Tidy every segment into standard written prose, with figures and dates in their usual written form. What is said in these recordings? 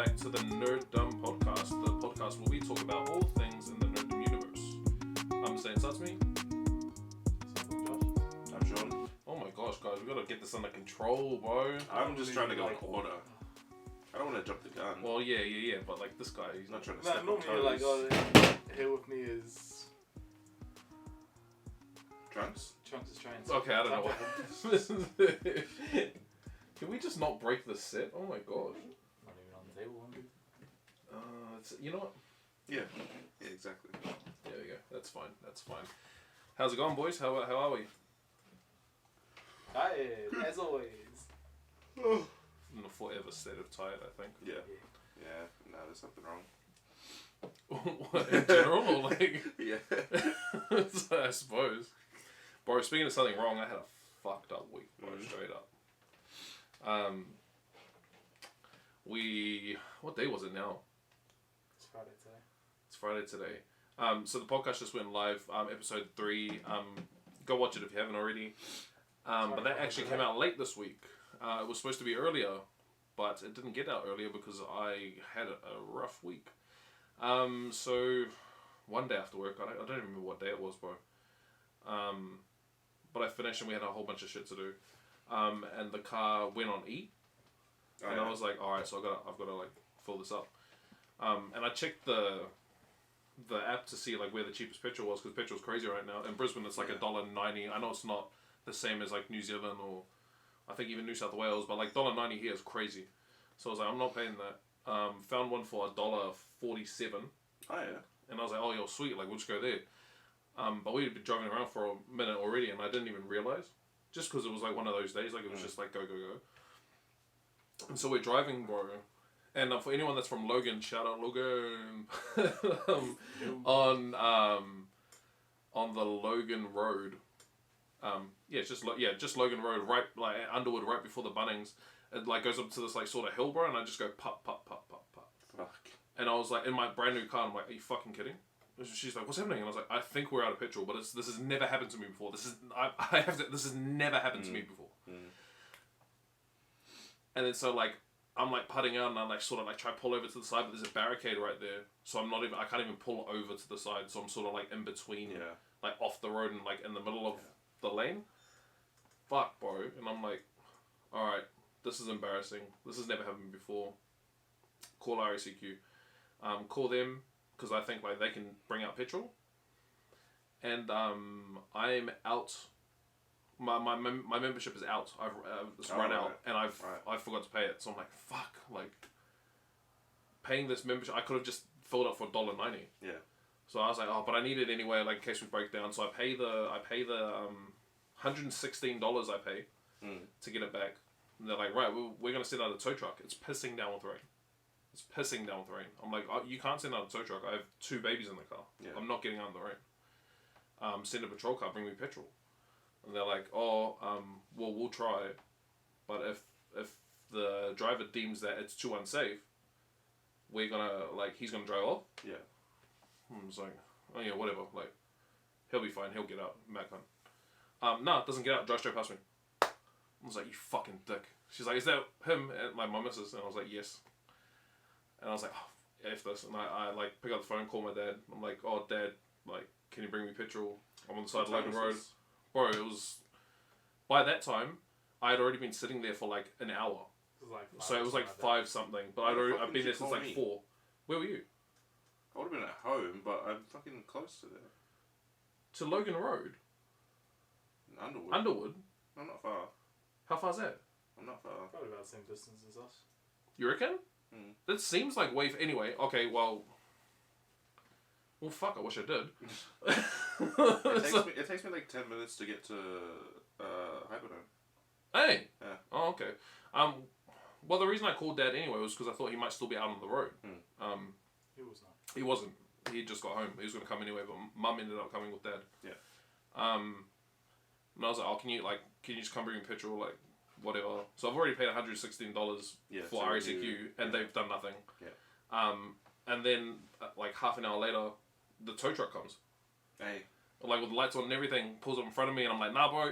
back to the Nerdumb podcast, the podcast where we talk about all things in the Nerdumb universe. I'm Satsumi. I'm John. Oh my gosh, guys, we gotta get this under control, bro. I'm just trying to go in order. I don't want to jump the gun. Well, yeah, but like this guy, he's not trying to step on normally toes. like, oh, here with me is Trunks? Trunks is trying. Okay, I don't know what. Can we just not break the set? Oh my gosh. Not even on the table, one dude. You know what? Yeah, exactly. There we go. That's fine. How's it going, boys? How are we? Tired, as always. In a forever state of tired, I think. Yeah. No, there's something wrong. What, in general, or like? Yeah. I suppose. Bro, speaking of something wrong, I had a fucked up week, bro, straight up. What day was it now? It's Friday today. So the podcast just went live, episode 3. Go watch it if you haven't already. But that actually came out late this week. It was supposed to be earlier, but it didn't get out earlier because I had a rough week. So one day after work, I don't even remember what day it was, bro. But I finished and we had a whole bunch of shit to do. And the car went on E. And I was like, alright, so I've got to like fill this up. And I checked the app to see like where the cheapest petrol was, because petrol's crazy right now. In Brisbane it's like $1.90. I know it's not the same as like New Zealand or I think even New South Wales, but like $1.90 here is crazy. So I was like, I'm not paying that. Found one for $1.47. Oh yeah. And I was like, oh, you're sweet, like we'll just go there. But we'd been driving around for a minute already and I didn't even realise. Just because it was like one of those days, like it was just like go. And so we're driving, bro. And for anyone that's from Logan, shout out Logan. On the Logan Road. Just Logan Road, right, like Underwood, right before the Bunnings. It like goes up to this like sort of hill, bro, and I just go pop. Fuck. And I was like, in my brand new car, I'm like, are you fucking kidding? She's like, what's happening? And I was like, I think we're out of petrol, but this has never happened to me before. This has never happened to me before. And then so like I'm like putting out and I like sort of like try to pull over to the side, but there's a barricade right there, so I can't even pull over to the side, so I'm sort of like in between, like off the road and like in the middle of the lane. Fuck, bro. And I'm like, all right, this is embarrassing. This has never happened before. Call RACQ. Call them. Because I think like they can bring out petrol, and I'm out. My membership is out. It's run out, and I forgot to pay it. So I'm like, fuck, like paying this membership. I could have just filled up for $1.90. Yeah. So I was like, oh, but I need it anyway, like in case we break down. So I pay the $116 I pay to get it back. And they're like, right, we're gonna send out a tow truck. It's pissing down with rain. I'm like, oh, you can't send out a tow truck. I have 2 babies in the car. Yeah. I'm not getting out in the rain. Send a patrol car, bring me petrol. And they're like, oh, well, we'll try. But if the driver deems that it's too unsafe, he's gonna drive off. Yeah. I was like, oh yeah, whatever. Like, he'll be fine. He'll get out. Back on. No, it doesn't get out. Drive straight past me. I was like, you fucking dick. She's like, is that him? And my missus. And I was like, yes. And I was like, oh, F this. And I like pick up the phone, call my dad. I'm like, oh, Dad, like, can you bring me petrol? I'm on the side of Logan Road. Bro, it was... By that time, I had already been sitting there for like an hour. It was like 5 something. But I'd been there since like 4. Where were you? I would have been at home, but I'm fucking close to there. To Logan Road? Underwood. Underwood? I'm not far. How far's that? I'm not far. Probably about the same distance as us. You reckon? That seems like way... Anyway, okay, well, fuck, I wish I did. It takes me like 10 minutes to get to Hyperdome. Hey! Yeah. Oh, okay. Well, the reason I called Dad anyway was because I thought he might still be out on the road. He was not. He wasn't. He just got home. He was going to come anyway, but Mum ended up coming with Dad. Yeah. And I was like, oh, can you just come bring me petrol, like, whatever. So I've already paid $116 for RACQ, and they've done nothing. Yeah. And then like half an hour later, the tow truck comes. Hey. Like with the lights on and everything, pulls up in front of me, and I'm like, nah, bro.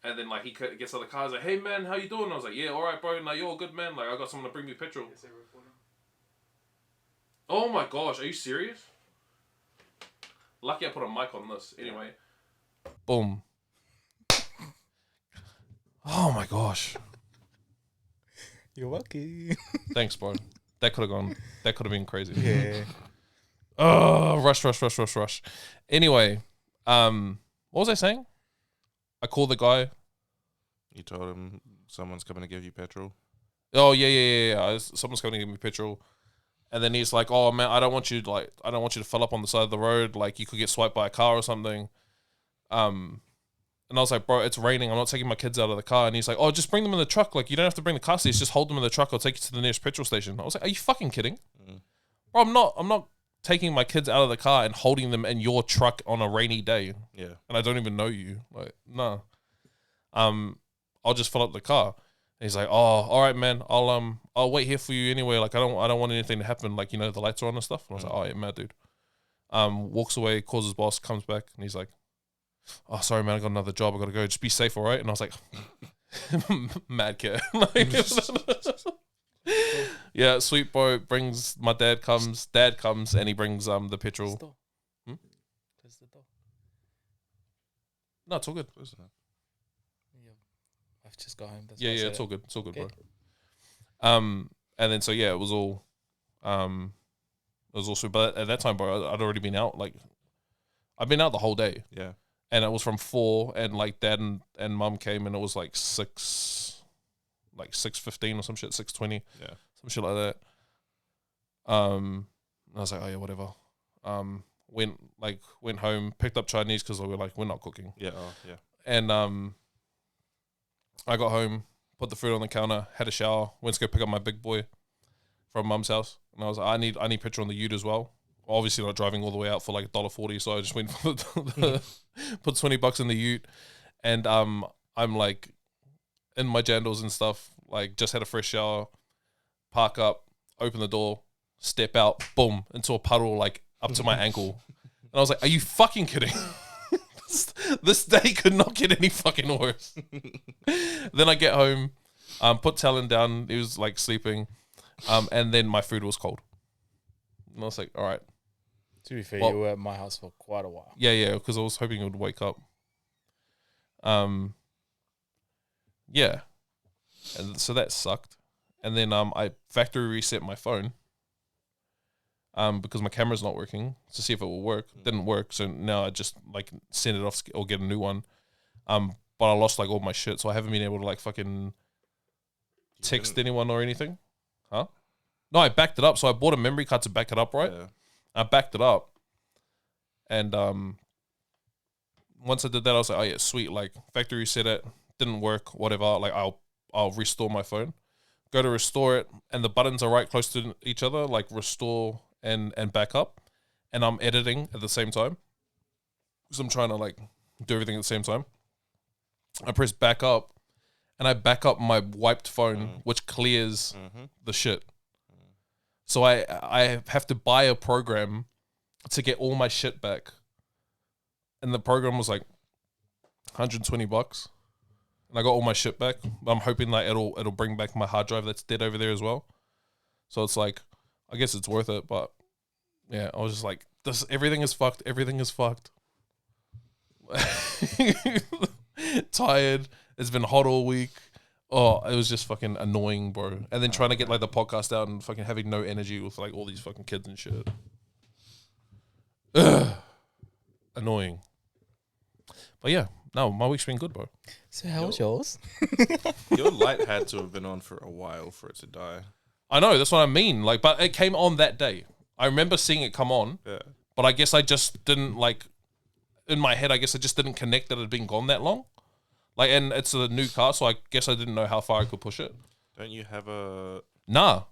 And then like he gets out of the car, he's like, hey man, how you doing? I was like, yeah, alright, bro. Like, you're all good, man. Like, I got someone to bring me petrol. Is they recording? Oh my gosh, are you serious? Lucky I put a mic on this. Anyway. Boom. Oh my gosh. You're lucky. Thanks, bro. That could have been crazy. Yeah. Oh, rush. Anyway, what was I saying? I called the guy. You told him someone's coming to give you petrol. Oh yeah. Someone's coming to give me petrol, and then he's like, "Oh man, I don't want you to fill up on the side of the road. Like you could get swiped by a car or something." And I was like, "Bro, it's raining. I'm not taking my kids out of the car." And he's like, "Oh, just bring them in the truck. Like you don't have to bring the car seats. Just hold them in the truck. I'll take you to the nearest petrol station." I was like, "Are you fucking kidding?" Bro, I'm not taking my kids out of the car and holding them in your truck on a rainy day. Yeah. And I don't even know you. Like, no. I'll just fill up the car. And he's like, "Oh, all right, man. I'll wait here for you anyway. Like, I don't want anything to happen. Like, the lights are on and stuff." And I was like, "Oh, yeah, mad dude." Walks away, calls his boss, comes back, and he's like, "Oh, sorry, man. I got another job. I got to go. Just be safe, all right?" And I was like, mad care. Yeah, sweet bro brings my dad comes, and he brings the petrol. Close the door. No, it's all good. Yeah. I've just got home. That's Yeah, why I said it's all good. It's all good, Okay. bro. And then so yeah, it was all sweet. But at that time, bro, I'd already been out. Like, I've been out the whole day. Yeah. And it was from 4, and like dad and mum came, and it was like 6:15 or some shit, 6:20. Yeah. Some shit like that. And I was like, oh yeah, whatever. Went home, picked up Chinese because we were like, we're not cooking. Yeah. Oh, yeah. And I got home, put the food on the counter, had a shower, went to go pick up my big boy from mum's house, and I was like, I need petrol on the ute as well. Obviously not driving all the way out for like $1.40, so I just went for put $20 in the ute, and I'm like in my jandals and stuff, like just had a fresh shower, park up, open the door, step out, boom, into a puddle like up to my ankle. And I was like, are you fucking kidding? This day could not get any fucking worse. Then I get home, put Talon down, he was like sleeping, and then my food was cold. And I was like, all right. To be fair, Well- you were at my house for quite a while. Yeah, because I was hoping it would wake up. Yeah. And so that sucked. And then I factory reset my phone. Because my camera's not working to see if it will work. Didn't work, so now I just like send it off or get a new one. But I lost like all my shit, so I haven't been able to like fucking text anyone or anything. Huh? No, I backed it up. So I bought a memory card to back it up, right? Yeah. I backed it up. And once I did that, I was like, oh yeah, sweet. Like factory reset it, didn't work, whatever. Like I'll restore my phone. Go to restore it, and the buttons are right close to each other, like restore and back up. And I'm editing at the same time. So I'm trying to like do everything at the same time. I press back up, and I back up my wiped phone, which clears the shit. So I have to buy a program to get all my shit back. And the program was like $120. And I got all my shit back. I'm hoping that it'll bring back my hard drive that's dead over there as well. So it's like, I guess it's worth it, but yeah, I was just like, everything is fucked. Everything is fucked. Tired. It's been hot all week. Oh, it was just fucking annoying, bro. And then trying to get like the podcast out and fucking having no energy with like all these fucking kids and shit. Ugh. Annoying. But yeah, no, my week's been good, bro. So how was yours? Your light had to have been on for a while for it to die. I know, that's what I mean. Like, but it came on that day. I remember seeing it come on, Yeah. but I guess I just didn't like. In my head, I guess I just didn't connect that it had been gone that long. Like, and it's a new car, so I guess I didn't know how far I could push it. Don't you have a... Nah,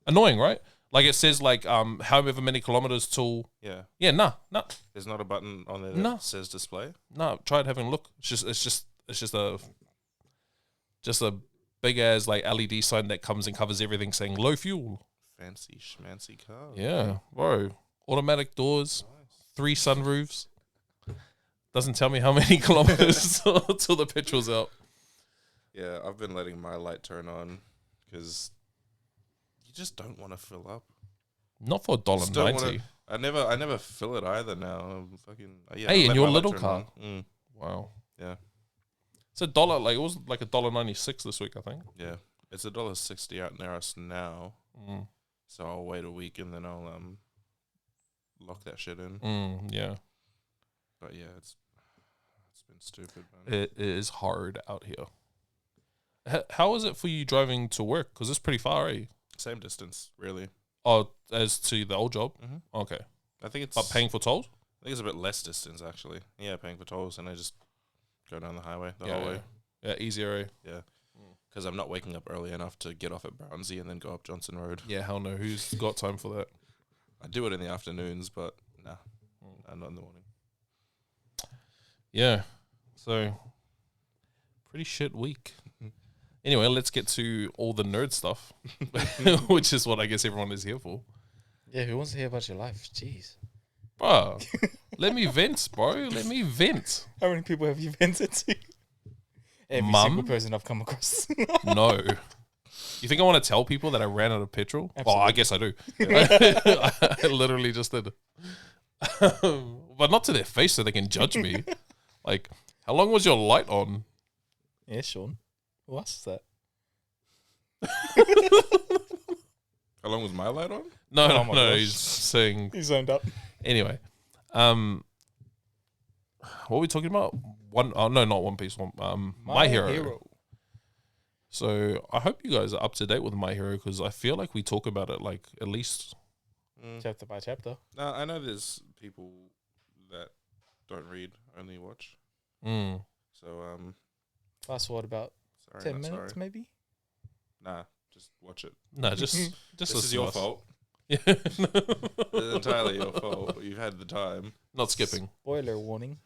annoying, right? Like it says like however many kilometers till. Yeah. Yeah, nah. There's not a button on there that No. says display? No, tried having a look. It's just a big ass like LED sign that comes and covers everything saying low fuel. Fancy schmancy car. Yeah, bro. Automatic doors, 3 sunroofs. Doesn't tell me how many kilometers till the petrol's out. Yeah, I've been letting my light turn on because you just don't want to fill up. Not for $1.90. I never fill it either now. I'm fucking Hey, I in let your my light little turn car? on. Wow. Yeah. It's $1. Like it was like $1.96 this week, I think. Yeah. It's $1.60 out near us now. Mm. So I'll wait a week and then I'll lock that shit in. Yeah. But yeah, it's been stupid, man. It is hard out here. How is it for you driving to work? Because it's pretty far, eh? Same distance, really. Oh, as to the old job? Mm-hmm. Okay. I think it's But paying for tolls? I think it's a bit less distance actually. Yeah, paying for tolls and I just go down the highway the whole way. Yeah, easier, eh? Yeah. Because I'm not waking up early enough to get off at Brownsea and then go up Johnson Road. Yeah, hell no. Who's got time for that? I do it in the afternoons, but not in the morning. Yeah. So, pretty shit week. Anyway, let's get to all the nerd stuff, which is what I guess everyone is here for. Yeah, who wants to hear about your life? Jeez. Bro, let me vent, bro. Let me vent. How many people have you vented to? Every Mum? single person I've come across. No. You think I want to tell people that I ran out of petrol? Absolutely. Oh, I guess I do. I literally just did. But not to their face so they can judge me. Like, how long was your light on? Yeah, Sean. Who else is that? How long was my light on? No, Oh my gosh. he's saying... He zoned up. Anyway. What were we talking about? Not One Piece. My Hero. So I hope you guys are up to date with My Hero because I feel like we talk about it like at least... Chapter by chapter. No, I know there's people that don't read, only watch. So, Fast forward about sorry, 10 minutes, maybe? Nah, just watch it. No, just This listen is your to us. fault. Yeah. It's entirely your fault. You've had the time. Not skipping. Spoiler warning.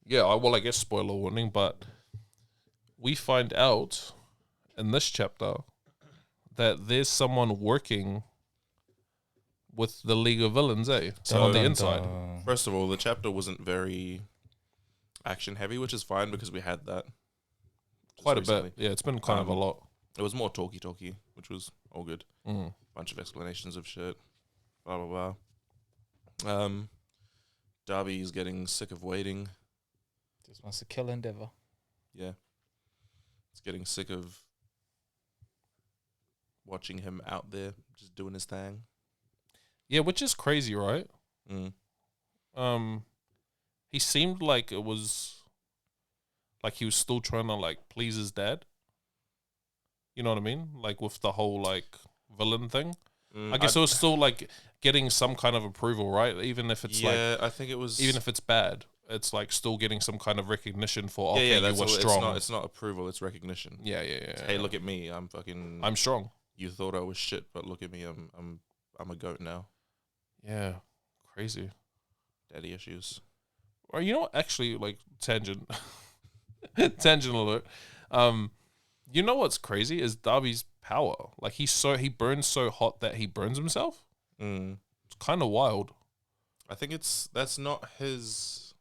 Yeah, I guess spoiler warning, but we find out in this chapter that there's someone working with the League of Villains, eh? So on the inside. First of all, the chapter wasn't very action heavy, which is fine because we had that Quite just a recently. bit. Yeah, it's been kind of a lot. It was more talky, which was all good. Bunch of explanations of shit. Blah, blah, blah. Darby's getting sick of waiting. Just wants to kill Endeavor. Yeah. It's getting sick of watching him out there just doing his thing. Yeah, which is crazy, right? He seemed like it was like he was still trying to like please his dad. You know what I mean? Like with the whole like villain thing. I guess it was still like getting some kind of approval, right? Even if it's I think it was. even if it's bad, it's like still getting some kind of recognition for you that's were all, strong. It's not approval, it's recognition. Yeah. Hey, look at me. I'm strong. You thought I was shit, but look at me. I'm a goat now. Yeah, crazy. Daddy issues. Or you know what? Actually, like tangent alert. You know what's crazy is Darby's power. Like he burns so hot that he burns himself. It's kind of wild. I think that's not his.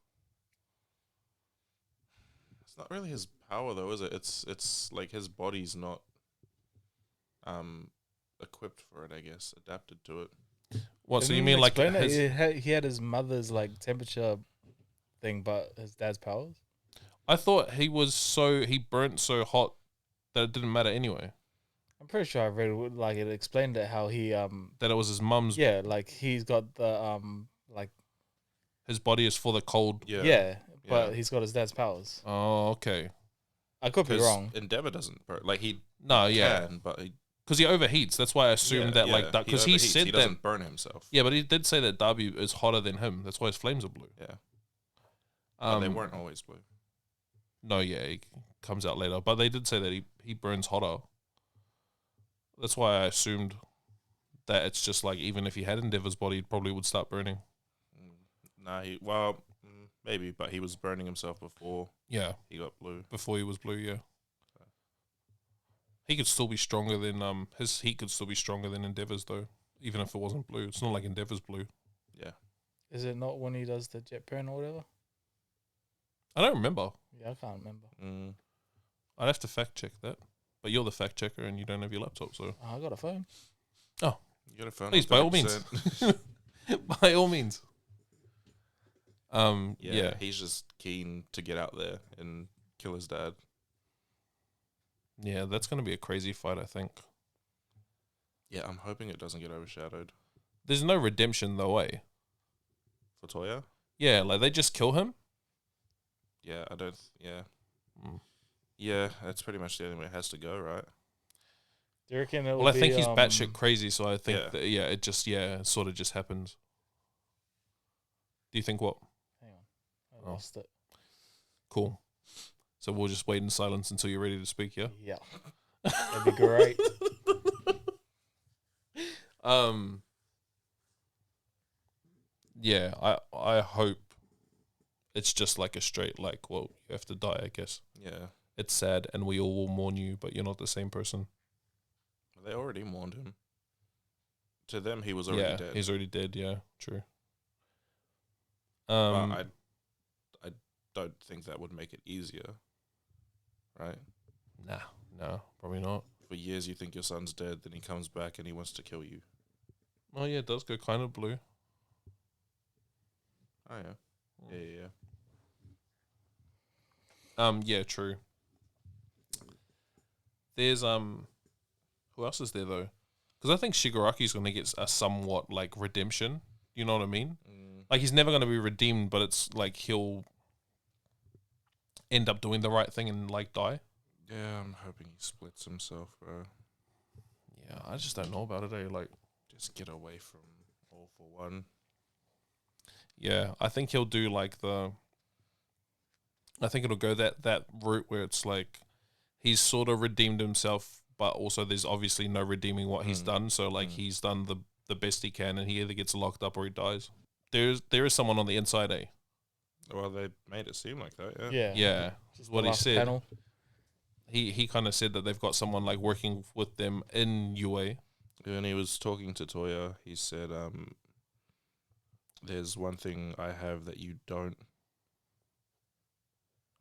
It's not really his power though, is it? It's like his body's not equipped for it, I guess, adapted to it. What? So you mean like he had his mother's like temperature thing, but his dad's powers? I thought he burnt so hot that it didn't matter anyway. I'm pretty sure I read it, like it explained it how he That it was his mum's. yeah, like he's got the like His body is for the cold. yeah, but he's got his dad's powers. Oh, okay. I could be wrong. Endeavor doesn't burn. Like he can, but he because he overheats. That's why I assumed that like that because he said he that doesn't burn himself. Yeah, but he did say that Darby is hotter than him. That's why his flames are blue. Yeah, but they weren't always blue. No, he comes out later, but they did say that he burns hotter. That's why I assumed that it's just like even if he had Endeavor's body, it probably would start burning. Maybe, but he was burning himself before. Yeah, he got blue. Before he was blue, yeah. He could still be stronger than his heat could still be stronger than Endeavor's though, even if it wasn't blue. It's not like Endeavor's blue. Yeah. Is it not when he does the jet burn or whatever? I don't remember. Yeah, I can't remember. I'd have to fact check that. But you're the fact checker and you don't have your laptop, so I got a phone. Oh, You got a phone? please, on by all means. 30%. By all means. Yeah. He's just keen to get out there and kill his dad. Yeah, that's going to be a crazy fight, I think. Yeah, I'm hoping it doesn't get overshadowed. There's no redemption, though, eh? For Toya? Yeah, like, they just kill him? Yeah, I don't... Yeah. Mm. Yeah, that's pretty much the only way it has to go, right? Do you reckon it'll Well, I be, think he's batshit crazy, so I think Yeah. that, it sort of just happens. Do you think what? Hang on. I lost it. Cool. So we'll just wait in silence until you're ready to speak, yeah? Yeah. That'd be great. Yeah, I hope it's just like a straight, like, well, you have to die, I guess. Yeah. It's sad, and we all will mourn you, but you're not the same person. They already mourned him. To them, he was already dead. He's already dead, yeah, true. But I don't think that would make it easier. Right? No, probably not. For years, you think your son's dead, then he comes back and he wants to kill you. Oh, yeah, it does go kind of blue. Oh, yeah. Yeah, true. There's, who else is there, though? Because I think Shigaraki's going to get a somewhat, like, redemption. You know what I mean? Like, he's never going to be redeemed, but it's like he'll end up doing the right thing and, like, die. Yeah, I'm hoping he splits himself, bro. Yeah, I just don't know about it, eh? Like, Just get away from All for One. yeah, I think he'll do, like, I think it'll go that route where it's like he's sort of redeemed himself, but also there's obviously no redeeming what he's done. So like he's done the best he can, and he either gets locked up or he dies. There is someone on the inside, eh? Well, they made it seem like that, yeah. Yeah. Yeah, Just what the he last said. panel. He kind of said that they've got someone like working with them in UA. When he was talking to Toya, he said, there's one thing I have that you don't.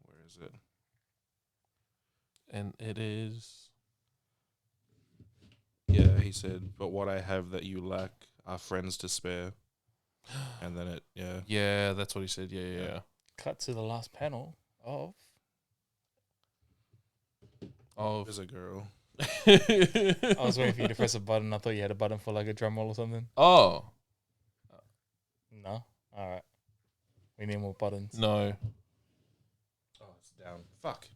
Where is it? And it is... Yeah, he said, but what I have that you lack are friends to spare. And then Yeah, that's what he said. Yeah. Cut to the last panel of... There's a girl. I was waiting for you to press a button. I thought you had a button for like a drum roll or something. Oh. No? Alright. We need more buttons. No. Oh, it's down. Fuck.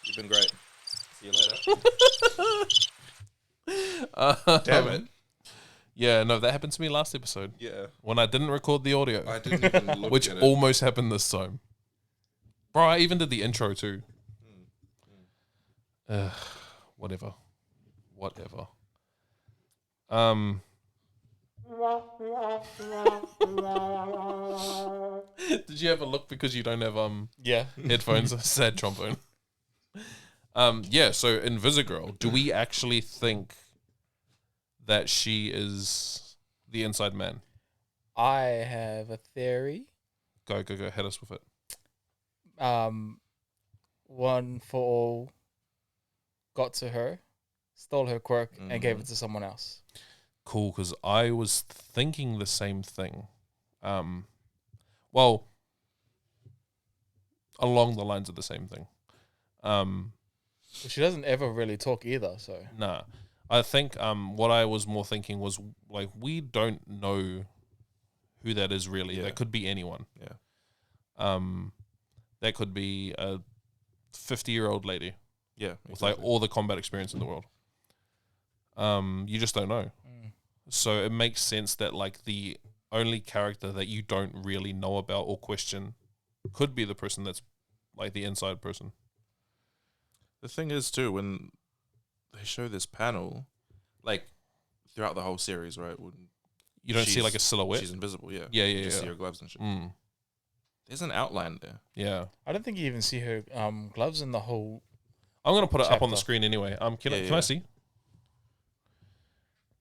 You've been great. See you later. Damn it. Yeah, no, that happened to me last episode. Yeah. When I didn't record the audio. I didn't even look which at it. almost happened this time. Bro, I even did the intro too. Whatever. Did you have a look because you don't have Yeah. headphones? Sad trombone. Yeah, so Invisi Girl, do we actually think that she is the inside man? I have a theory. Go, hit us with it. One for all got to her, stole her quirk, and gave it to someone else. Cool, because I was thinking the same thing. Well, along the lines of the same thing. She doesn't ever really talk either, so. Nah. I think what I was more thinking was, like, we don't know who that is really. Yeah. That could be anyone. Yeah. That could be a 50-year-old lady. Yeah. With, like, all the combat experience in the world. You just don't know. So it makes sense that, like, the only character that you don't really know about or question could be the person that's, like, the inside person. The thing is, too, when they show this panel, like, throughout the whole series, right? When You don't see, like, a silhouette? She's invisible, yeah. Yeah, You just see her gloves and shit. There's an outline there. Yeah. I don't think you even see her gloves in the whole. I'm going to put it up on the Chapter. screen anyway. Can Yeah, I yeah. see?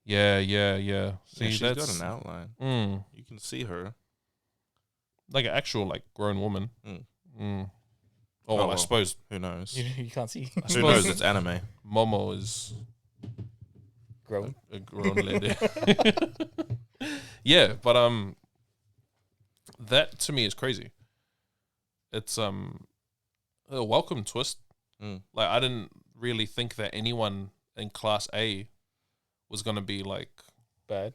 Yeah. See, Yeah, she's that's... got an outline. You can see her. Like an actual, like, grown woman. Oh, well, I suppose who knows? You can't see. Who knows? It's anime. Momo is Grown. a grown lady. Yeah, but that to me is crazy. It's a welcome twist. Like I didn't really think that anyone in Class A was gonna be like Bad.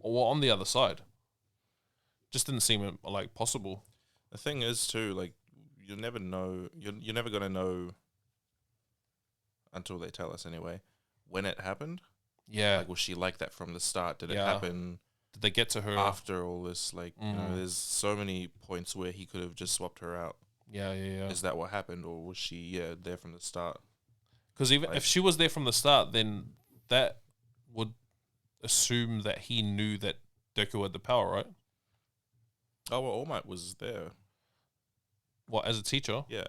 or on the other side. Just didn't seem like possible. The thing is too, like you never know. You're never gonna know until they tell us anyway when it happened. Yeah. Like was she like that from the start? Did it Yeah. happen? Did they get to her After all this? Like you know, there's so many points where he could have just swapped her out. Yeah. Is that what happened, or was she there from the start? Because even if she was there from the start, then that would assume that he knew that Deku had the power, right? Oh well, All Might was there. What, as a teacher? Yeah.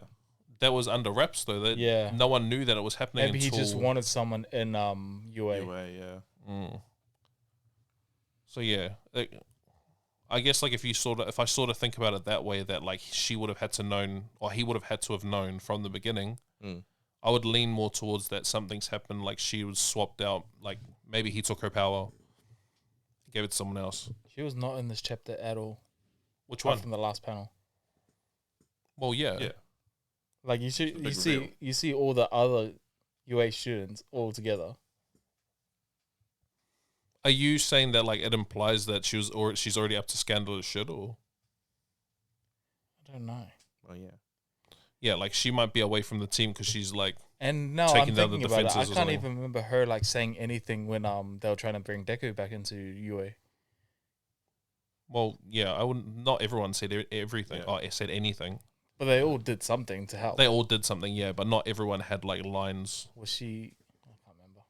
That was under wraps though. That Yeah. no one knew that it was happening. Maybe he just wanted someone in UA. UA, yeah. So yeah, I guess like if I sort of think about it that way, that like she would have had to known, or he would have had to have known from the beginning. I would lean more towards that something's happened. Like she was swapped out. Like maybe he took her power, gave it to someone else. She was not in this chapter at all. Which one? From the last panel. Well, yeah. Like you see all the other UA students all together. Are you saying that like it implies that she's already up to scandalous shit, or? I don't know. Well, yeah. Yeah, like she might be away from the team because she's like. And now taking I'm down the thinking about it. I defenses or can't something. even remember her like saying anything when they were trying to bring Deku back into UA. Well, yeah, I wouldn't. Not everyone said everything. Yeah. Oh, it said anything. But they all did something to help. They all did something, yeah, but not everyone had like lines. Was she? I can't remember.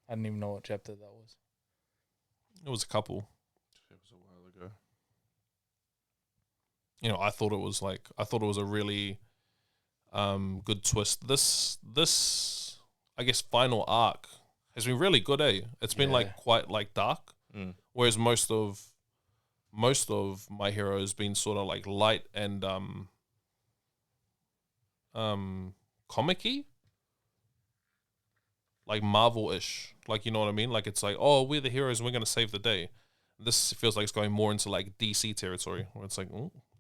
I didn't even know what chapter that was. It was a couple. It was a while ago. You know, I thought it was a really good twist. This I guess final arc has been really good, eh? It's been like quite like dark. Whereas most of My Hero has been sort of like light and comic-y, like Marvel-ish, like, you know what I mean? Like it's like, oh, we're the heroes and we're gonna save the day. This feels like it's going more into like DC territory, where it's like,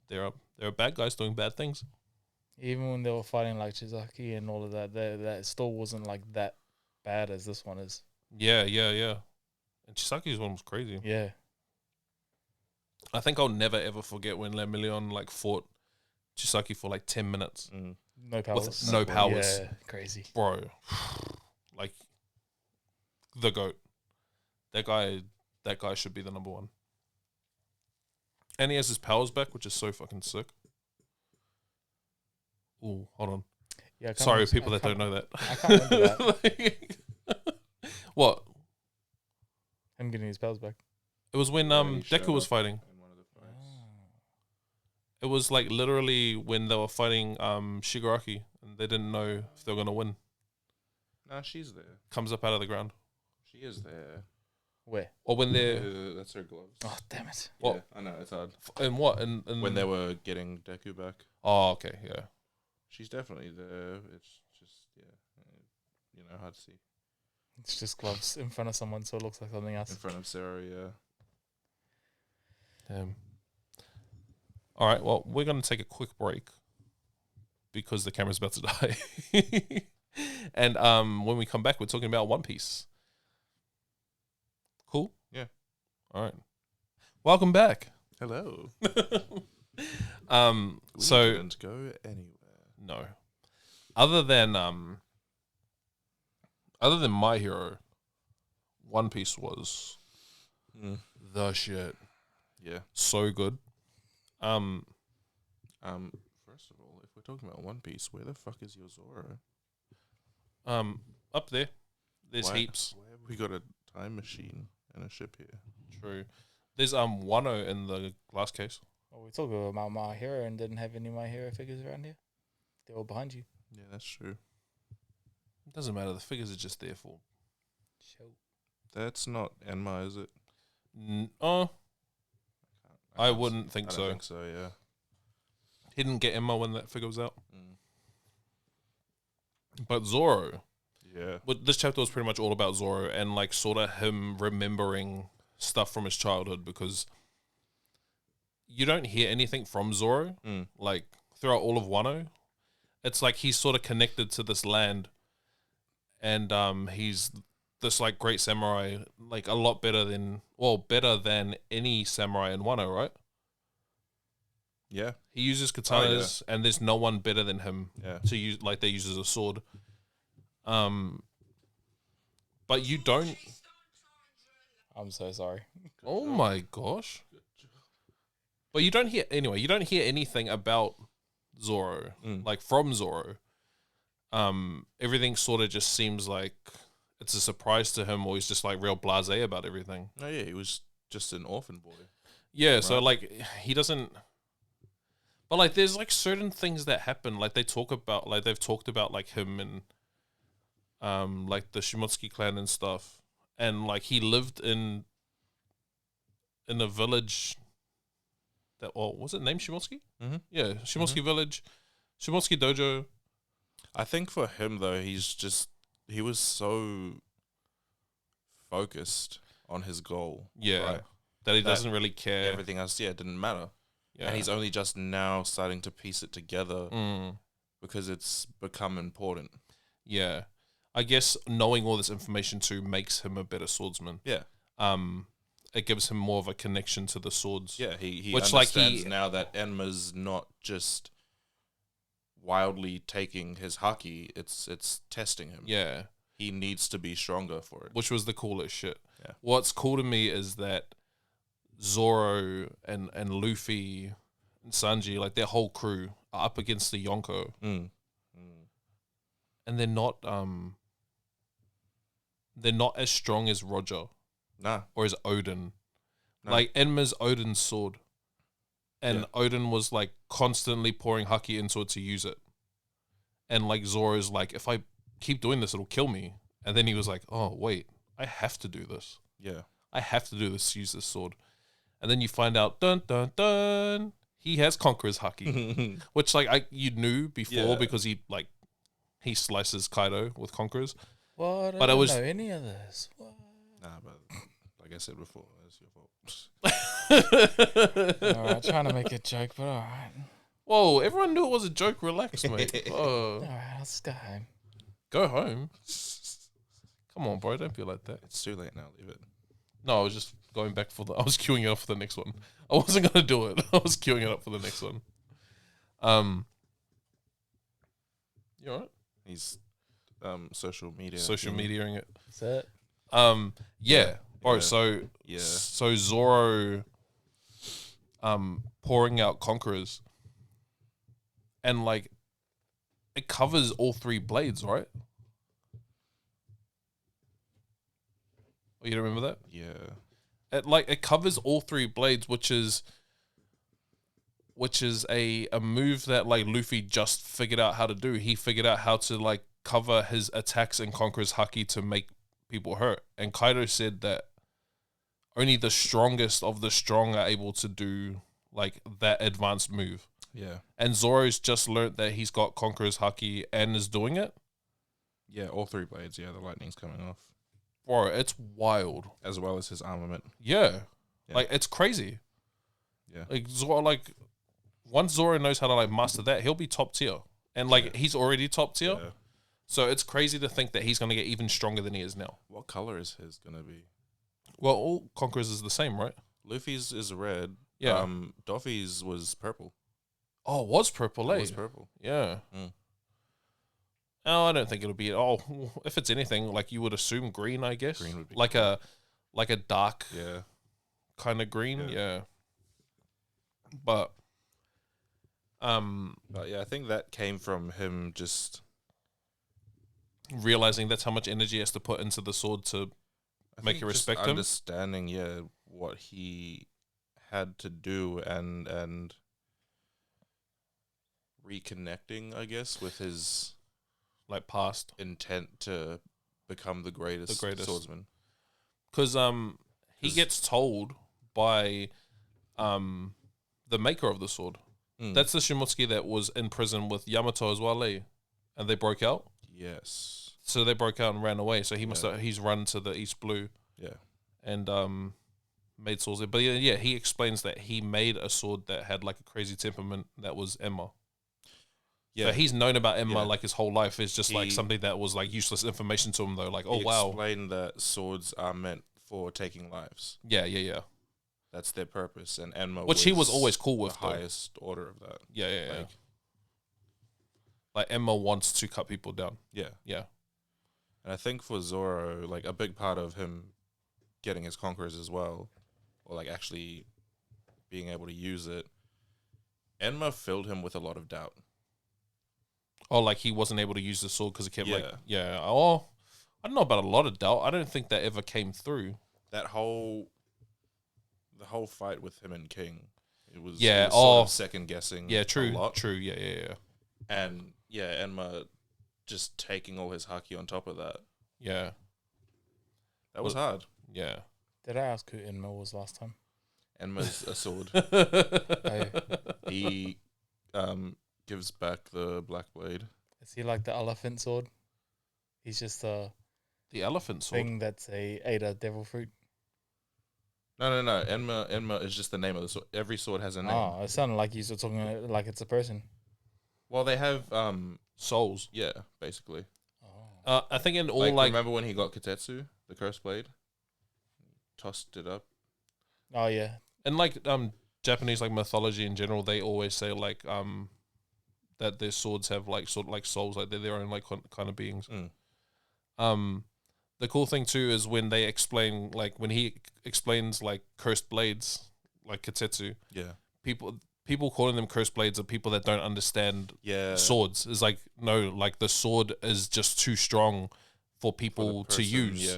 there are bad guys doing bad things. Even when they were fighting like Chizaki and all of that, that still wasn't like that bad as this one is. Yeah. And Chisaki's one was crazy. Yeah. I think I'll never ever forget when Lemillion like fought Chisaki for like 10 minutes. No powers. With no powers. Yeah, crazy. Bro. Like the GOAT. That guy should be the number one. And he has his powers back, which is so fucking sick. Ooh, hold on. Yeah, sorry, people that don't know that. I can't remember that. What? Him getting his powers back. It was when Deku was fighting. It was like literally when they were fighting Shigaraki and they didn't know if they were gonna win. Nah, she's there. Comes up out of the ground. She is there. Where? Or when they're That's her gloves. Oh, damn it. What? Yeah, I know, it's hard. In what? In When they were getting Deku back. Oh, okay, yeah. She's definitely there. It's just, hard to see. It's just gloves in front of someone, so it looks like something else. In front of Sarah, yeah. Damn. All right, well, we're going to take a quick break because the camera's about to die. And when we come back, we're talking about One Piece. Cool? Yeah. All right. Welcome back. Hello. So We didn't go anywhere. no. Other than My Hero, One Piece was the shit. Yeah. So good. First of all, if we're talking about One Piece, where the fuck is your Zoro? Up there. There's Why- heaps. Why have we got a time machine and a ship here? True. There's Wano in the glass case. Oh, we talked about My Hero and didn't have any My Hero figures around here. They're all behind you. Yeah, that's true. It doesn't matter. The figures are just there for. Show. That's not Enma, is it? I wouldn't think I so. don't think so, yeah. He didn't get Emma when that figure was out. But Zoro, Yeah. but this chapter was pretty much all about Zoro and like sort of him remembering stuff from his childhood, because you don't hear anything from Zoro like throughout all of Wano. It's like he's sort of connected to this land, and he's this like great samurai, like a lot better than any samurai in Wano, right? Yeah. He uses katanas, and there's no one better than him to use. Like they use as a sword. But you don't. I'm so sorry. Oh my gosh. But you don't hear anyway. You don't hear anything about Zoro, like from Zoro. Everything sort of just seems like it's a surprise to him, or he's just like real blasé about everything. Oh yeah, he was just an orphan boy. Yeah, Right. so like he doesn't. But like, there's like certain things that happen. Like they've talked about like him and like the Shimotsuki clan and stuff, and like he lived in a village that was it named Shimotsuki? Mm-hmm. Yeah, Shimotsuki village, Shimotsuki dojo. I think for him though, he was so focused on his goal. Yeah, right? that he doesn't really care. Everything else, it didn't matter. Yeah, And he's only just now starting to piece it together Mm. because it's become important. Yeah, I guess knowing all this information too makes him a better swordsman. Yeah. It gives him more of a connection to the swords. Yeah, he Which, like, understands now that Enma's not just wildly taking his haki, it's testing him. Yeah, He needs to be stronger for it. which was the coolest shit. Yeah. What's cool to me is that Zoro and Luffy and Sanji, like their whole crew, are up against the Yonko, Mm. and they're not as strong as Roger Nah. or as Odin. No. Like Enma's Odin's sword, and Yeah. Odin was like constantly pouring haki into it to use it, and like Zoro's like, if I keep doing this, it'll kill me. And then he was like, oh wait, I have to do this. Yeah. I have to do this, use this sword. And then you find out, dun dun dun, he has Conqueror's haki, which like you knew before because he slices Kaido with Conqueror's. What? But I I don't was- know any of this. What? Nah, but like I said before, it's your fault. All right, trying to make a joke, but all right. Whoa, everyone knew it was a joke. Relax, mate. All right, let's go home. Go home. Come on, bro. Don't be like that. It's too late now. Leave it. No, I was just going back I was queuing it up for the next one. I wasn't going to do it. I was queuing it up for the next one. You alright? He's social media. Mediaing it. That's it. Yeah. Bro, Yeah. so Zoro pouring out Conquerors, and like it covers all three blades, right? Oh, you don't remember that? Yeah. It covers all three blades, which is a move that like Luffy just figured out how to do. He figured out how to like cover his attacks and Conqueror's haki to make people hurt. And Kaido said that only the strongest of the strong are able to do like that advanced move. Yeah. And Zoro's just learnt that he's got Conqueror's haki and is doing it. Yeah, all three blades. Yeah, the lightning's coming off. Bro, it's wild. As well as his armament. Yeah. Yeah. Like it's crazy. Yeah. Like Zoro, like once Zoro knows how to like master that, he'll be top tier. And like he's already top tier. Yeah. So it's crazy to think that he's gonna get even stronger than he is now. What color is his gonna be? Well, all Conquerors is the same, right? Luffy's is red. Yeah. Doffy's was purple. Oh, it was purple, eh? It was purple. Yeah. Mm. Oh, I don't think it'll be. Oh, if it's anything, like you would assume green, I guess. Green would be like a dark Yeah. kind of green. Yeah. Yeah. But But yeah, I think that came from him just realizing that's how much energy he has to put into the sword to I make think you just respect him. understanding, what he had to do and reconnecting, I guess, with his like past. intent to become the greatest swordsman. Because he gets told by the maker of the sword. Mm. That's the Shimotsuki that was in prison with Yamato as well, eh? And they broke out. Yes. So they broke out and ran away. So he must have, he's run to the East Blue. Yeah. And made swords there. But yeah, he explains that he made a sword that had like a crazy temperament that was Emma. Yeah. So he's known about Emma Yeah. like his whole life. It's just like something that was like useless information to him though. Like, oh he wow. explained that swords are meant for taking lives. Yeah. That's their purpose. And Emma Which he was always cool with, the though. highest order of that. Yeah. Like Emma wants to cut people down. Yeah. Yeah. And I think for Zoro, like a big part of him getting his conquerors as well, or like actually being able to use it, Enma filled him with a lot of doubt. Oh, like he wasn't able to use the sword because it kept Yeah. Oh, I don't know about a lot of doubt. I don't think that ever came through. The whole fight with him and King, it was sort of second guessing. Yeah, true. A lot. True. Yeah. And yeah, Enma just taking all his haki on top of that. Yeah. That was hard. Yeah. Did I ask who Enma was last time? Enma's a sword. Oh, He gives back the black blade. is he like the elephant sword? He's just a The elephant sword. thing that's ate a devil fruit. No. Enma is just the name of the sword. Every sword has a name. Oh, it sounded like you were talking like it's a person. Well, they have Souls. yeah, basically. Oh. I think in all Like remember when he got Kitetsu, the cursed blade? Tossed it up. Oh yeah. in like Japanese like mythology in general, they always say like that their swords have like sort of like souls, like they're their own like kind of beings. The cool thing too is when they explain, like when he explains like cursed blades, like Kitetsu. Yeah. People calling them cursed blades are people that don't understand swords. It's like, no, like the sword is just too strong for people to use.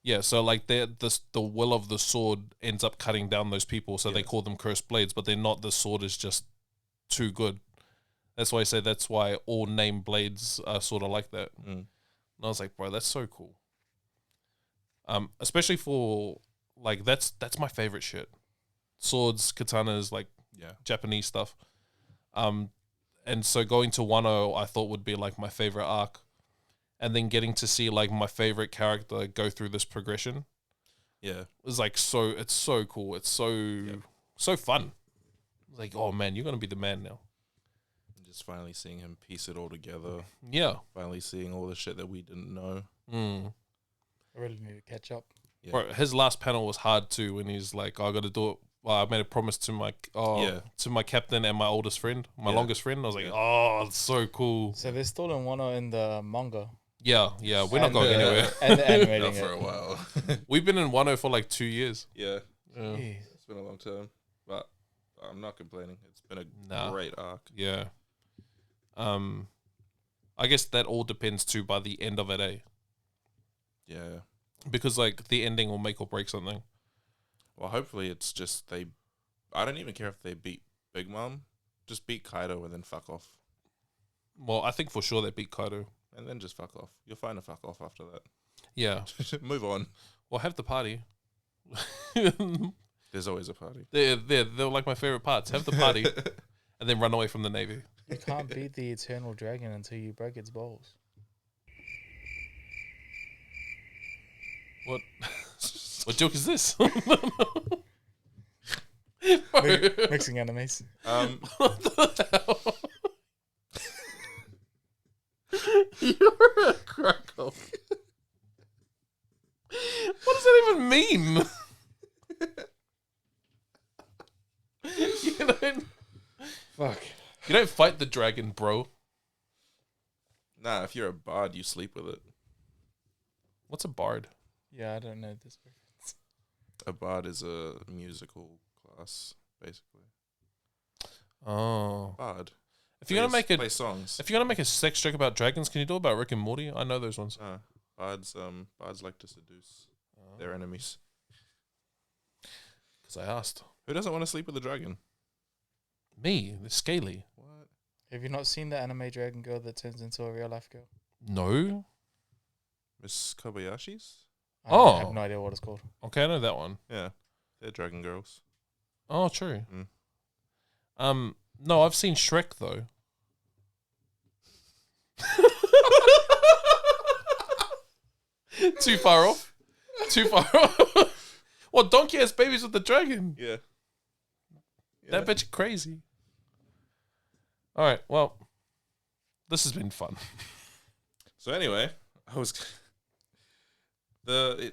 Yeah, so like the will of the sword ends up cutting down those people, so they call them cursed blades, but they're not. The sword is just too good. That's why I say that's why all named blades are sort of like that. And I was like, bro, that's so cool. Especially for like that's my favorite shit. Swords, katanas, like Japanese stuff. And so going to Wano, I thought would be like my favorite arc. And then getting to see like my favorite character go through this progression. Yeah. It's like it's so cool. It's so fun. It's like, oh man, you're gonna be the man now. Just finally seeing him piece it all together. Yeah. Finally seeing all the shit that we didn't know. I really need to catch up. Yeah. Bro, his last panel was hard too when he's like, I gotta do it. I made a promise to my captain and my oldest friend, my longest friend. I was like, oh, it's so cool. So they're still in Wano in the manga. Yeah, we're not going anywhere. And they're animating not for a while. We've been in Wano for like 2 years. Yeah. It's been a long time, but I'm not complaining. It's been a great arc. Yeah. I guess that all depends too by the end of it, eh? Yeah. Because like the ending will make or break something. Well, hopefully it's just I don't even care if they beat Big Mom. Just beat Kaido and then fuck off. Well, I think for sure they beat Kaido. And then just fuck off. You'll find a fuck off after that. Yeah. Move on. Well, have the party. There's always a party. They're like my favorite parts. Have the party and then run away from the Navy. You can't beat the eternal dragon until you break its balls. What joke is this? Mixing enemies. What the hell? You're a crackle. What does that even mean? Fuck. You don't fight the dragon, bro. Nah, if you're a bard, you sleep with it. What's a bard? Yeah, I don't know this reference. A bard is a musical class, basically. Oh. Bard. If you're gonna play songs. If you're gonna make a sex joke about dragons, can you do it about Rick and Morty? I know those ones. Bards like to seduce their enemies. Because I asked. Who doesn't want to sleep with a dragon? Me, the scaly. What? Have you not seen the anime dragon girl that turns into a real life girl? No. Miss Kobayashi's? I have no idea what it's called. Okay, I know that one. Yeah, they're dragon girls. Oh, true. No, I've seen Shrek though. Too far off. Too far off. Well, Donkey has babies with the dragon. Yeah. That bitch crazy. All right. Well, this has been fun. So anyway, I was the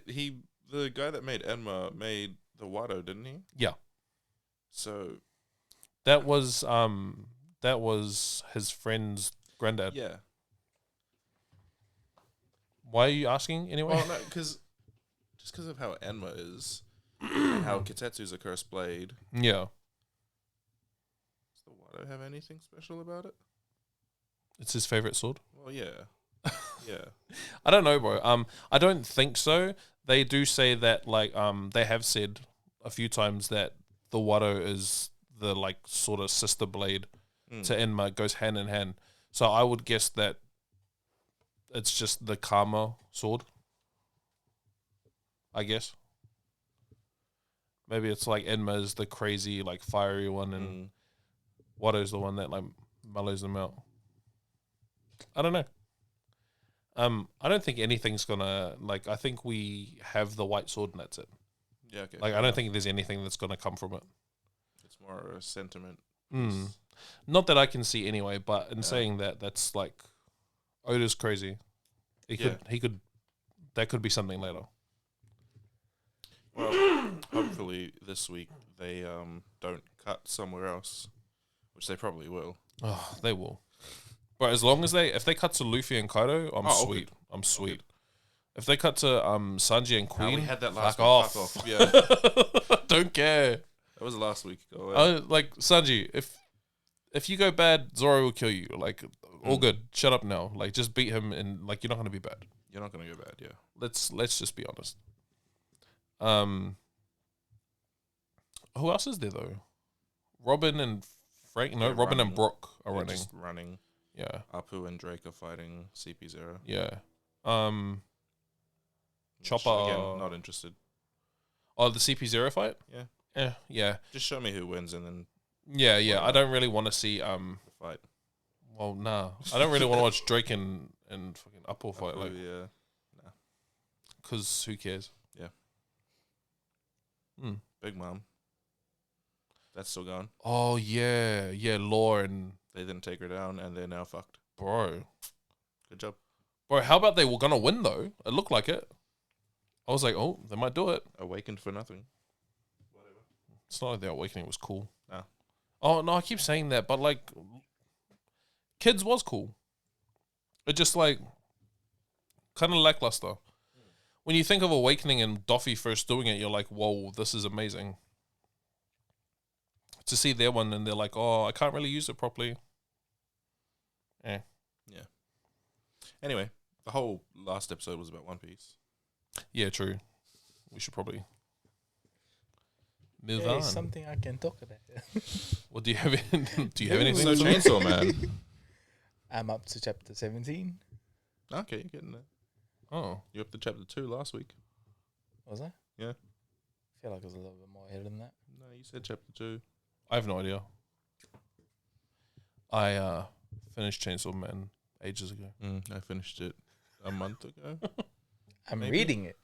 guy that made Enma made the Watto, didn't he? Yeah. So that was his friend's granddad. yeah. Why are you asking anyway? Well, no, because of how Enma is, and how Kitetsu's a cursed blade. Yeah. Does the Watto have anything special about it? It's his favorite sword. Well, yeah. Yeah. I don't know, bro. I don't think so. They do say that, like, they have said a few times that the Watto is the, like, sort of sister blade to Enma. It goes hand in hand. So I would guess that it's just the Karma sword. I guess. Maybe it's like Enma is the crazy, like, fiery one, and Watto's the one that, like, mellows them out. I don't know. I don't think anything's gonna, like, I think we have the white sword and that's it. Yeah, okay. Like, I don't think there's anything that's gonna come from it. It's more a sentiment. Not that I can see anyway, but in saying that, that's like, Oda's crazy. He could, that could be something later. Well, hopefully this week they don't cut somewhere else, which they probably will. Oh, they will. But as long as if they cut to Luffy and Kaido, I'm sweet. Good. I'm sweet. If they cut to Sanji and Queen, we had that last fuck week. off. Fuck off. Yeah, don't care. that was last week. Go away. Like, Sanji, if you go bad, Zoro will kill you. Like, all good. Shut up now. Like, just beat him, and like, you're not gonna be bad. You're not gonna go bad. Yeah. Let's just be honest. Who else is there though? Robin and Frank. No, They're Robin running. and Brook are They're running. just running. Yeah. Apu and Drake are fighting CP0. Yeah. Which, Chopper. Again, not interested. Oh, the CP0 fight? Yeah. Yeah. Just show me who wins and then Yeah. Whatever. I don't really want to see the fight. Well, nah. I don't really want to watch Drake and fucking Apple fight, Apu, like, yeah. because who cares? Yeah. Big Mom. That's still going. Oh yeah, Law and They didn't take her down and they're now fucked. bro. Good job. Bro, how about they were gonna win though? It looked like it. I was like, oh, they might do it. Awakened for nothing. It's not like the awakening was cool. No. Oh no, I keep saying that, but like, Kids was cool. It just like kind of lackluster. When you think of Awakening and Doffy first doing it, you're like, whoa, this is amazing. To see their one and they're like, oh, I can't really use it properly. Yeah. Anyway, the whole last episode was about One Piece. Yeah, true. We should probably move Hey, on. something I can talk about. Well, do you have anything? So to Chainsaw Man. I'm up to chapter 17. Okay, you're getting there. Oh, You're up to chapter 2 last week. Was I? Yeah. I feel like it was a little bit more ahead than that. No, you said chapter 2. I have no idea. I finished Chainsaw Man ages ago. I finished it a month ago. I'm Maybe. reading it.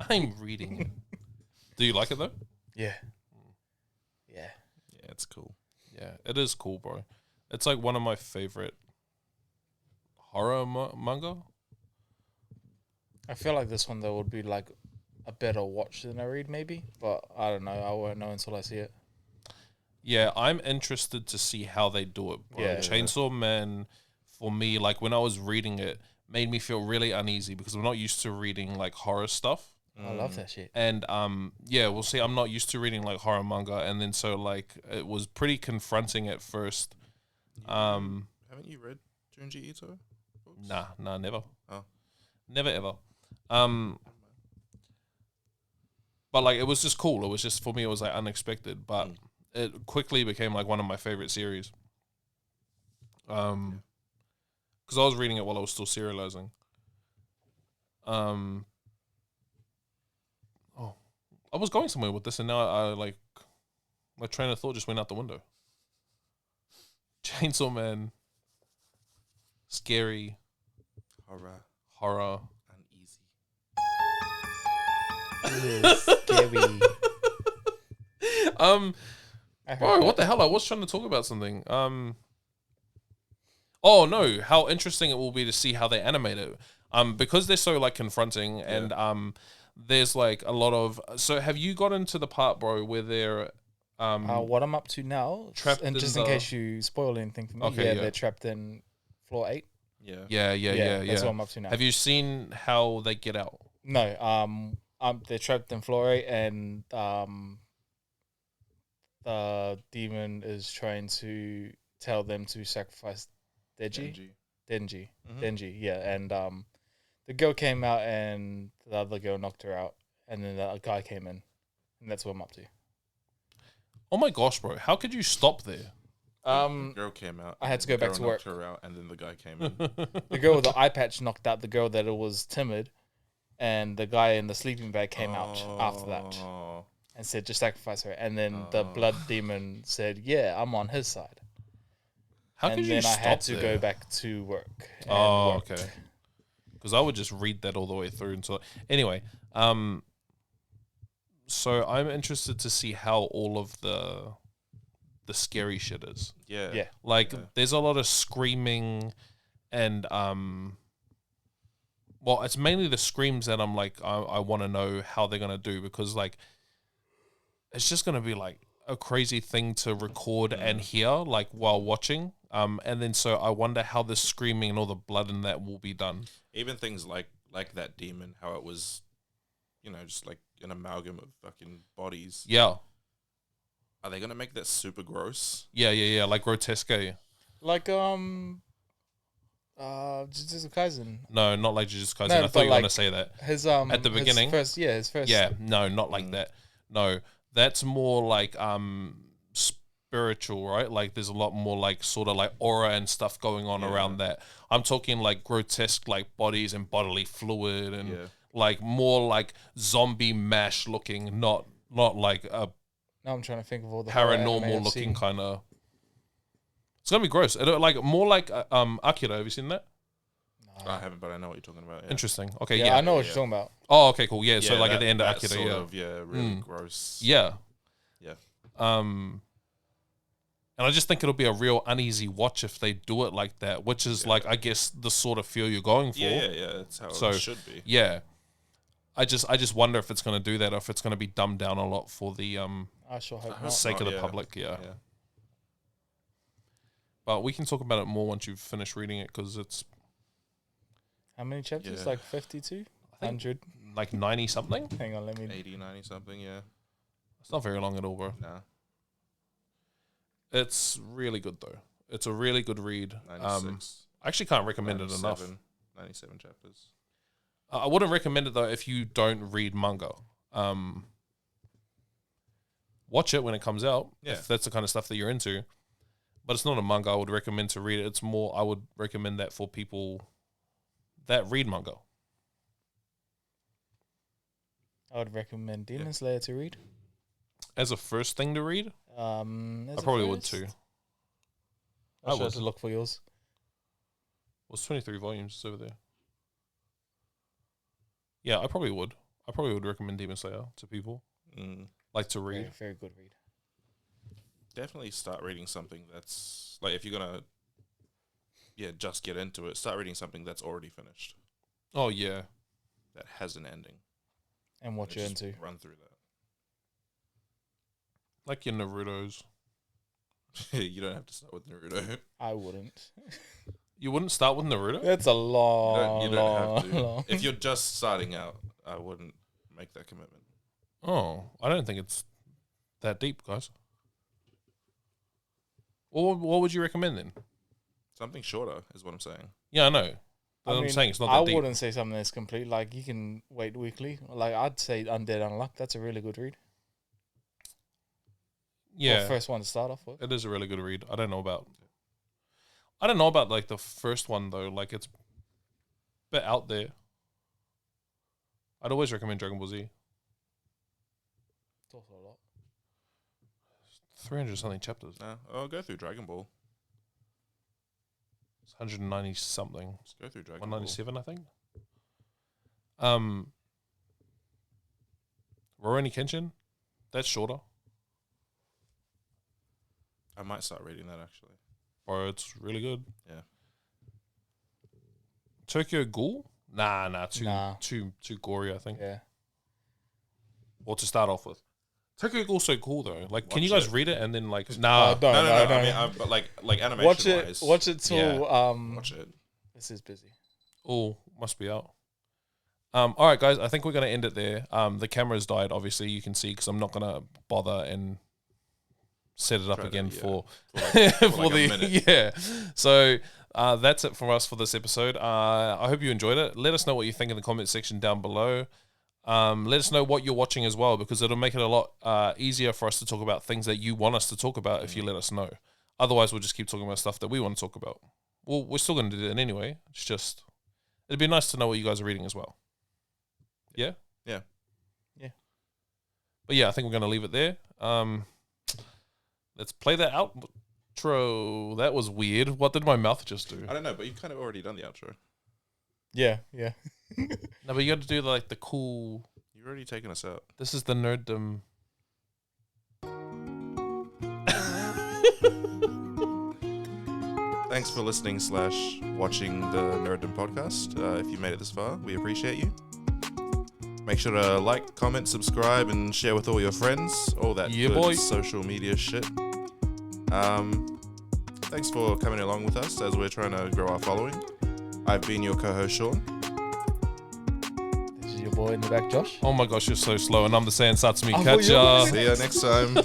I'm reading it. Do you like it though? Yeah. Yeah. Yeah, it's cool. Yeah, it is cool, bro. It's like one of my favorite horror manga. I feel like this one though would be like a better watch than I read maybe, but I don't know. I won't know until I see it. Yeah, I'm interested to see how they do it, bro. Yeah. Chainsaw Man, for me, like when I was reading it, made me feel really uneasy because I'm not used to reading like horror stuff. I love that shit. And yeah, we'll see. I'm not used to reading like horror manga, and then so like it was pretty confronting at first. Haven't you read Junji Ito books? Nah, never. Oh. Never ever. But like it was just cool. It was just for me. It was like unexpected, but it quickly became like one of my favorite series. Because I was reading it while I was still serializing. I was going somewhere with this, and now I like my train of thought just went out the window. Chainsaw Man, scary, Horror. horror, Uneasy. Scary. I heard Bro, what that. the hell? I was trying to talk about something. Oh no, how interesting it will be to see how they animate it. Because they're so like confronting and there's like a lot of. So have you got into the part, bro, where they're What I'm up to now, trapped and just in in the- case you spoil anything for me, Okay, yeah, yeah. they're trapped in floor 8. Yeah. Yeah. That's what I'm up to now. Have you seen how they get out? No, they're trapped in floor 8, and the demon is trying to tell them to sacrifice Denji. Mhm. Denji, yeah, and the girl came out, and the other girl knocked her out, and then the guy came in, and that's what I'm up to. Oh my gosh, bro! How could you stop there? The girl came out. I had and to the go back girl to knocked work. her out, and then the guy came in. The girl with the eye patch knocked out the girl that was timid, and the guy in the sleeping bag came out after that Oh. and said, "Just sacrifice her." And then the blood demon said, "Yeah, I'm on his side." How And could you then I stop had to there? go back to work. And Oh, worked. okay. Because I would just read that all the way through. And so, anyway, so I'm interested to see how all of the scary shit is. Yeah. Yeah. Like, Yeah. there's a lot of screaming, and well, it's mainly the screams that I'm like, I want to know how they're gonna do, because like, it's just gonna be like a crazy thing to record and hear like while watching. And then so I wonder how the screaming and all the blood in that will be done. Even things like that demon, how it was, just like an amalgam of fucking bodies. Yeah, Are they gonna make that super gross? yeah, like grotesque. Like Jujutsu Kaisen. No, not like Jujutsu Kaisen. No, I but thought you were gonna like say that. His At the his beginning? first. Yeah, no, not like that. No, that's more like spiritual, right? Like there's a lot more like sort of like aura and stuff going on around that. I'm talking like grotesque like bodies and bodily fluid and like more like zombie mash looking, not like a Now I'm trying to think of all the horror anime paranormal I've looking seen. kind of. It's gonna be gross. It like more like Akira. Have you seen that? I haven't, but I know what you're talking about. Yeah. Interesting. Okay, Yeah, yeah. I know what you're talking about. Oh, okay, cool. Yeah, so Yeah, like at the end of that Akira, sort yeah. of, really gross. Yeah. Yeah. And I just think it'll be a real uneasy watch if they do it like that, which is like, I guess, the sort of feel you're going for. Yeah. That's how So, it should be. Yeah. I just wonder if it's going to do that or if it's going to be dumbed down a lot for the I sure hope hope not. sake of the yeah. public, yeah. But we can talk about it more once you've finished reading it, because it's How many chapters? Yeah. Like 52? I think 100? like 90 something. Hang on, let me... 80, 90 something, yeah. It's not very long at all, bro. Nah. It's really good though. It's a really good read. 96. I actually can't recommend it enough. 97 chapters. I wouldn't recommend it though if you don't read manga. Watch it when it comes out, if that's the kind of stuff that you're into. But it's not a manga I would recommend to read it. It's more, I would recommend that for people that read manga. I would recommend Demon Slayer to read. As a first thing to read, I I probably would too. I would. would to look for yours. Well, it's 23 volumes. It's over there. Yeah, I probably would. I probably would recommend Demon Slayer to people. Like to read. Very, very good read. Definitely start reading something that's like, if you're gonna just get into it, start reading something that's already finished, Oh, yeah. that has an ending. And what you're Just into. run through Like your Naruto's. that. You don't have to start with Naruto. I wouldn't. You wouldn't start with Naruto? It's a long, You don't have to. long. If you're just starting out, I wouldn't make that commitment. Oh, I don't think it's that deep, guys. What would you recommend then? Something shorter is what I'm saying. Yeah, I know. But I'm mean, saying it's not I that deep. wouldn't say something that's complete. Like, you can wait weekly. Like, I'd say Undead Unluck. That's a really good read. Yeah, Or first one to start off with. it is a really good read. I don't know about like the first one though. Like it's a bit out there. I'd always recommend Dragon Ball Z. It's also a lot. 300 something chapters. No, I'll go through Dragon Ball. It's 190 something. Let's go through Dragon Ball. 197, I think. Rurouni Kenshin. That's shorter. I might start reading that actually. Bro, it's really good. Yeah. Tokyo Ghoul? Nah, too gory, I think. Yeah. Or to start off with. Tokyo Ghoul's so cool though. Like, can Watch you guys it. read it and then like No. No. I mean, but like animation wise. Watch it till Watch it. This is busy. Oh, must be out. All right, guys. I think we're gonna end it there. The camera's died. Obviously, you can see because I'm not gonna bother and set it up again for for like a minute. yeah. So that's it for us for this episode. I hope you enjoyed it. Let us know what you think in the comment section down below. Let us know what you're watching as well, because it'll make it a lot easier for us to talk about things that you want us to talk about if you let us know. Otherwise, we'll just keep talking about stuff that we want to talk about. Well, we're still going to do that anyway. It's just, it'd be nice to know what you guys are reading as well. Yeah? Yeah. But yeah, I think we're going to leave it there. Let's play the outro. That was weird. What did my mouth just do? I don't know, but you've kind of already done the outro. Yeah. No, but you got to do like the cool. You've already taken us out. This is the Nerdumb. Thanks for listening / watching the Nerdumb podcast. If you made it this far, we appreciate you. Make sure to like, comment, subscribe, and share with all your friends. All that good social media shit. Thanks for coming along with us as we're trying to grow our following. I've been your co-host, Sean. This is your boy in the back, Josh. Oh my gosh, you're so slow. And I'm the Satsumi. Catch ya. See ya next time.